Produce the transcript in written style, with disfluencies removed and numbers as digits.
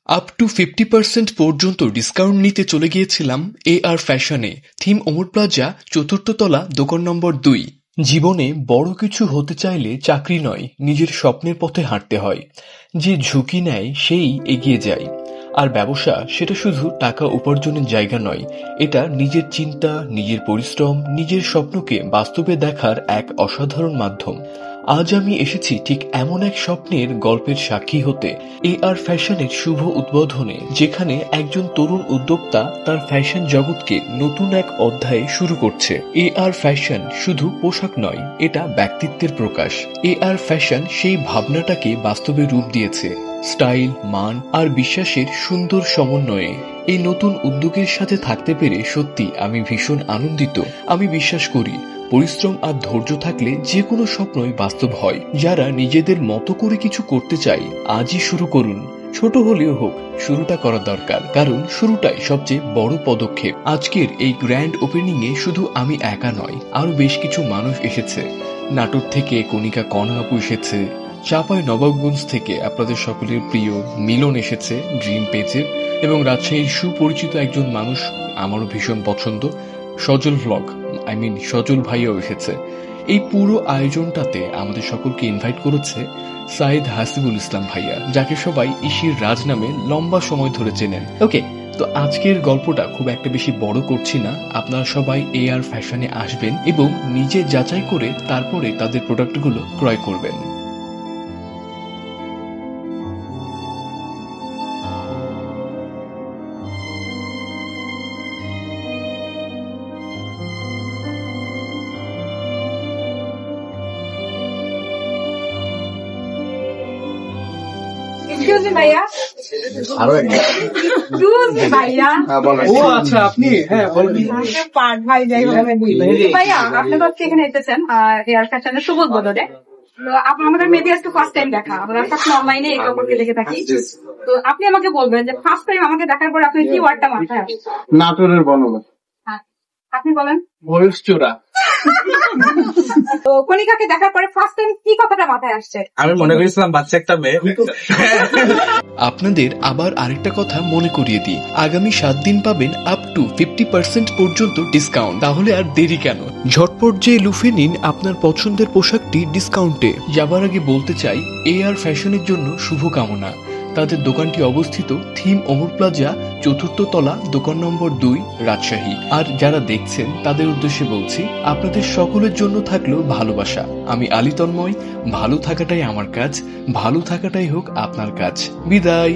Up to 50% পর্যন্ত discount নিতে চলে গিয়েছিলাম AR ফ্যাশনে, থিম ওমর প্লাজা, ৪র্থ তলা, দোকান নম্বর ২। জীবনে বড় কিছু হতে চাইলে চাকরি নয়, নিজের স্বপ্নের পথে হাঁটতে হয়। যে ঝুঁকি নেয় সেই এগিয়ে যায়। আর ব্যবসা সেটা শুধু টাকা উপার্জনের জায়গা নয়, এটা নিজের চিন্তা, নিজের পরিশ্রম, নিজের স্বপ্নকে বাস্তবে দেখার এক অসাধারণ মাধ্যম। আজ আমি এসেছি ঠিক এমন এক স্বপ্নের গল্পের সাক্ষী হতে, AR ফ্যাশনের শুভ উদ্বোধনে, যেখানে একজন তরুণ উদ্যোক্তা তার ফ্যাশন জগৎকে নতুন এক অধ্যায়ে শুরু করছে। AR ফ্যাশন শুধু পোশাক নয়, এটা ব্যক্তিত্বের প্রকাশ। AR ফ্যাশন সেই ভাবনাটাকে বাস্তবে রূপ দিয়েছে, স্টাইল, মান আর বিশ্বাসের সুন্দর সমন্বয়ে। এই নতুন উদ্যোগের সাথে থাকতে পেরে সত্যি আমি ভীষণ আনন্দিত। আমি বিশ্বাস করি পরিশ্রম আর ধৈর্য থাকলে যে কোনো স্বপ্নই বাস্তব হয়। যারা নিজেদের মতো করে কিছু করতে চাই, আজই শুরু করুন। ছোট হলেও হোক, শুরুটা করা দরকার, কারণ শুরুটাই সবচেয়ে বড় পদক্ষেপ। আজকের এই গ্র্যান্ড ওপেনিং এ শুধু আমি একা নয়, আরো বেশ কিছু মানুষ এসেছে। নাটোর থেকে কণিকা কণা আপু এসেছে, চাঁপাই নবাবগঞ্জ থেকে আপনাদের সকলের প্রিয় মিলন এসেছে ড্রিম পেজের, এবং রাজশাহীর সুপরিচিত একজন মানুষ আমারও ভীষণ পছন্দ, সজল ভ্লগ, সজল ভাইয়াও এসেছে। এই পুরো আয়োজনটাতে আমাদের সকলকে ইনভাইট করেছে সাইদ হাসিবুল ইসলাম ভাইয়া, যাকে সবাই ইশির রাজ নামে লম্বা সময় ধরে চেনেন। ওকে, তো আজকের গল্পটা খুব একটা বেশি বড় করছি না। আপনারা সবাই AR ফ্যাশনে আসবেন এবং নিজে যাচাই করে তারপরে তাদের প্রোডাক্টগুলো ক্রয় করবেন। এক্সকিউজ মি ভাইয়া। আরো একটা এক্সকিউজ মি ভাইয়া। ও আচ্ছা, আপনি হ্যাঁ বলেন। পার্ট ভাই যাই হোক, ভাইয়া আপনি তো এখানে এসেছেন হেয়ার ফ্যাশনের শুভ উদ্বোধনে। তো আমাদের মেবি আজকে ফার্স্ট টাইম দেখা, আমরা সবসময় অনলাইনে এই কাপড়কে দেখে থাকি। তো আপনি আমাকে বলবেন যে ফার্স্ট টাইম আমাকে দেখার পর আপনি কি ওয়ার্ডটা মাথায় আসে? নাটোরের বনবন। আপনি বলেন। ময়ূর চূড়া। তো কণিকাকে দেখার পরে ফার্স্ট টাইম কি কথাটা মাথায় আসছে? আমি মনে করেছিলাম বাচ্চা একটা মেয়ে। আপনাদের আবার আরেকটা কথা মনে করিয়ে দিই, আগামী 7 দিন পাবেন আপ টু 50% পর্যন্ত ডিসকাউন্ট। তাহলে আর দেরি কেন, ঝটপট যে লুফে নিন আপনার পছন্দের পোশাকটি ডিসকাউন্টে। যাবার আগে বলতে চাই, AR ফ্যাশনের জন্য শুভকামনা। তাদের দোকানটি অবস্থিত থিম ওমর প্লাজা, ৪র্থ তলা, দোকান নম্বর ২, রাজশাহী। আর যারা দেখছেন তাদের উদ্দেশ্যে বলছি, আপনাদের সকলের জন্য থাকলো ভালোবাসা। আমি আলী তন্ময়। ভালো থাকাটাই আমার কাজ, ভালো থাকাটাই হোক আপনার কাজ। বিদায়।